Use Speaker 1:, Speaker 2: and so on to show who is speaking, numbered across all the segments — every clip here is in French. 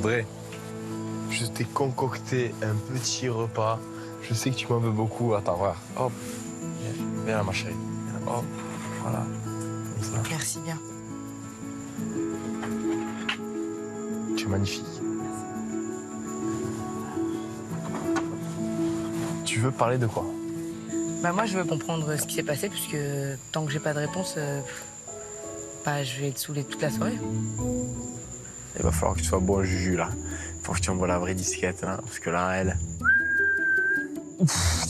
Speaker 1: Audrey, je t'ai concocté un petit repas. Je sais que tu m'en veux beaucoup. Attends, voilà. Hop. Viens là, ma chérie. Hop. Voilà. Comme ça.
Speaker 2: Merci bien.
Speaker 1: Tu es magnifique. Tu veux parler de quoi?
Speaker 2: Bah moi, je veux comprendre ce qui s'est passé, puisque tant que j'ai pas de réponse, bah, je vais être saoulée toute la soirée.
Speaker 1: Il va falloir que tu sois bon, Juju, là. Il faut que tu envoies la vraie disquette, là. Parce que là, elle... Ouf,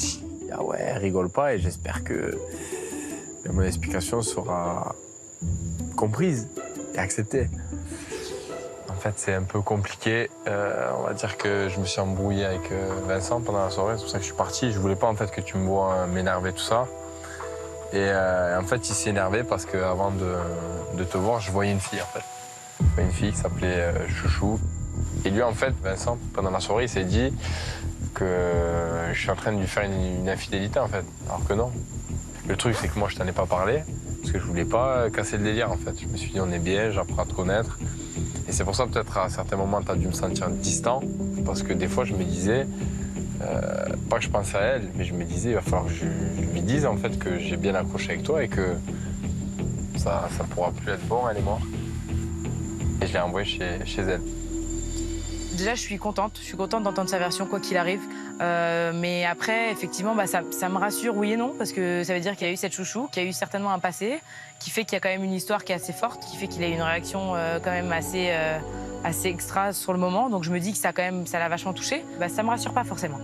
Speaker 1: ah ouais, elle rigole pas et j'espère que mon explication sera comprise et acceptée. En fait, c'est un peu compliqué. On va dire que je me suis embrouillé avec Vincent pendant la soirée. C'est pour ça que je suis parti. Je voulais pas en fait que tu me vois m'énerver, tout ça. Et en fait, il s'est énervé parce qu'avant de te voir, je voyais une fille, en fait. Je voyais une fille qui s'appelait Chouchou. Et lui, en fait, Vincent, pendant la soirée, il s'est dit que je suis en train de lui faire une infidélité, en fait. Alors que non. Le truc, c'est que moi, je t'en ai pas parlé parce que je voulais pas casser le délire, en fait. Je me suis dit, on est bien, j'apprends à te connaître. Et c'est pour ça, peut-être, à certains moments, tu as dû me sentir distant. Parce que des fois, je me disais, pas que je pensais à elle, mais je me disais, il va falloir que je lui dise, en fait, que j'ai bien accroché avec toi et que ça pourra plus être bon, elle et moi. Et je l'ai envoyée chez elle.
Speaker 2: Déjà, je suis contente d'entendre sa version, quoi qu'il arrive. Mais après, effectivement, bah, ça me rassure, oui et non, parce que ça veut dire qu'il y a eu cette Chouchou, qu'il y a eu certainement un passé, qui fait qu'il y a quand même une histoire qui est assez forte, qui fait qu'il a eu une réaction quand même assez extra sur le moment. Donc je me dis que ça l'a vachement touché. Bah, ça me rassure pas forcément.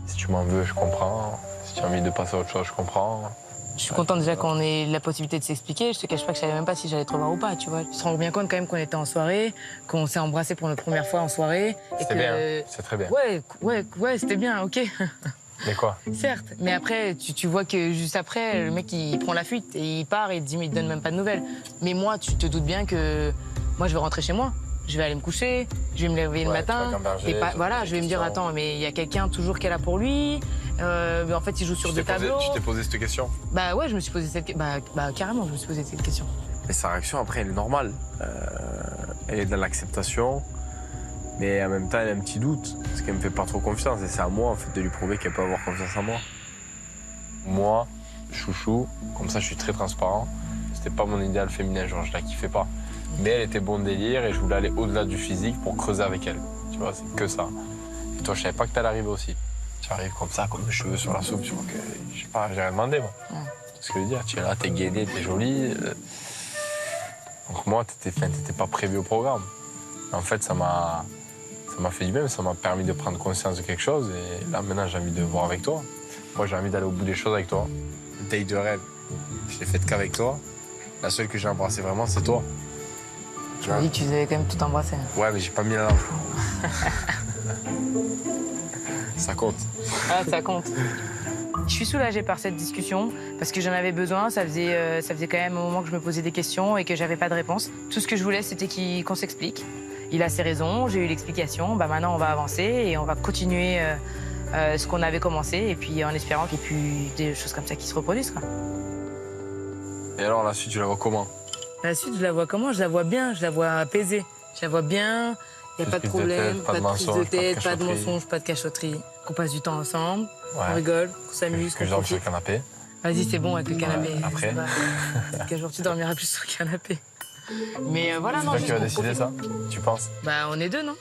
Speaker 1: Si tu m'en veux, je comprends. Si tu as envie de passer à autre chose, je comprends.
Speaker 2: Je suis contente déjà qu'on ait la possibilité de s'expliquer. Je te cache pas que je savais même pas si j'allais te revoir ou pas, tu vois. Tu te rends bien compte quand même qu'on était en soirée, qu'on s'est embrassé pour notre première fois en soirée.
Speaker 1: C'était bien, c'est très bien.
Speaker 2: Ouais, c'était bien, ok.
Speaker 1: Mais quoi?
Speaker 2: Certes, mais après, tu vois que juste après, le mec, il prend la fuite et il part et il te dit, mais il te donne même pas de nouvelles. Mais moi, tu te doutes bien que moi, je vais rentrer chez moi. Je vais aller me coucher, je vais me lever le matin. Et voilà, je vais me dire, attends, mais il y a quelqu'un toujours qui est là pour lui. Mais en fait, il joue sur deux tableaux.
Speaker 1: Tu t'es posé cette question?
Speaker 2: Bah ouais, je me suis posé cette question. Bah carrément, je me suis posé cette question.
Speaker 1: Mais sa réaction, après, elle est normale. Elle est dans l'acceptation. Mais en même temps, elle a un petit doute. Parce qu'elle me fait pas trop confiance. Et c'est à moi, en fait, de lui prouver qu'elle peut avoir confiance en moi. Moi, Chouchou, comme ça, je suis très transparent. C'était pas mon idéal féminin, genre, je la kiffais pas. Mais elle était bon délire et je voulais aller au-delà du physique pour creuser avec elle. Tu vois, c'est que ça. Et toi, je savais pas que t'allais arriver aussi. Tu arrives comme ça, comme les cheveux sur la soupe, tu vois que, je sais pas, j'ai rien demandé, moi. C'est ce que je veux dire. Tu es là, t'es gainé, t'es jolie. Donc moi, t'étais pas prévu au programme. En fait, ça m'a fait du bien, ça m'a permis de prendre conscience de quelque chose. Et là, maintenant, j'ai envie de voir avec toi. Moi, j'ai envie d'aller au bout des choses avec toi. Le date de rêve, je l'ai faite qu'avec toi. La seule que j'ai embrassée vraiment, c'est toi.
Speaker 2: Tu m'as dit que tu devais quand même tout embrasser.
Speaker 1: Ouais, mais j'ai pas mis la langue. Ça compte.
Speaker 2: Ah, ça compte. Je suis soulagée par cette discussion parce que j'en avais besoin. Ça faisait quand même un moment que je me posais des questions et que j'avais pas de réponse. Tout ce que je voulais, c'était qu'on s'explique. Il a ses raisons, j'ai eu l'explication. Bah, maintenant, on va avancer et on va continuer ce qu'on avait commencé. Et puis en espérant qu'il y ait plus des choses comme ça qui se reproduisent, quoi.
Speaker 1: Et alors, la suite, tu la vois comment?
Speaker 2: La suite, je la vois comment? Je la vois bien, je la vois apaisée. Je la vois bien, il n'y a pas de problème, pas de prise de tête, pas de mensonge, pas de cachotterie. Qu'on passe du temps ensemble, on rigole, qu'on s'amuse, qu'on
Speaker 1: dorme sur
Speaker 2: profite.
Speaker 1: le canapé.
Speaker 2: Vas-y, c'est bon avec le canapé.
Speaker 1: Après.
Speaker 2: Quel jour tu dormiras plus sur le canapé. Mais voilà, non,
Speaker 1: C'est toi qui vas décider ça, tu penses?
Speaker 2: Bah, on est deux, non?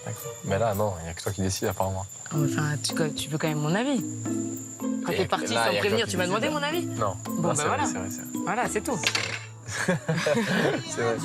Speaker 1: D'accord. Mais là, non, il n'y a que toi qui décides, apparemment.
Speaker 2: Enfin, tu veux quand même mon avis. Quand t'es parti sans prévenir, tu m'as demandé mon avis?
Speaker 1: Non.
Speaker 2: Bon, bah voilà.
Speaker 1: C'est vrai.
Speaker 2: Voilà, c'est tout.
Speaker 1: C'est vrai.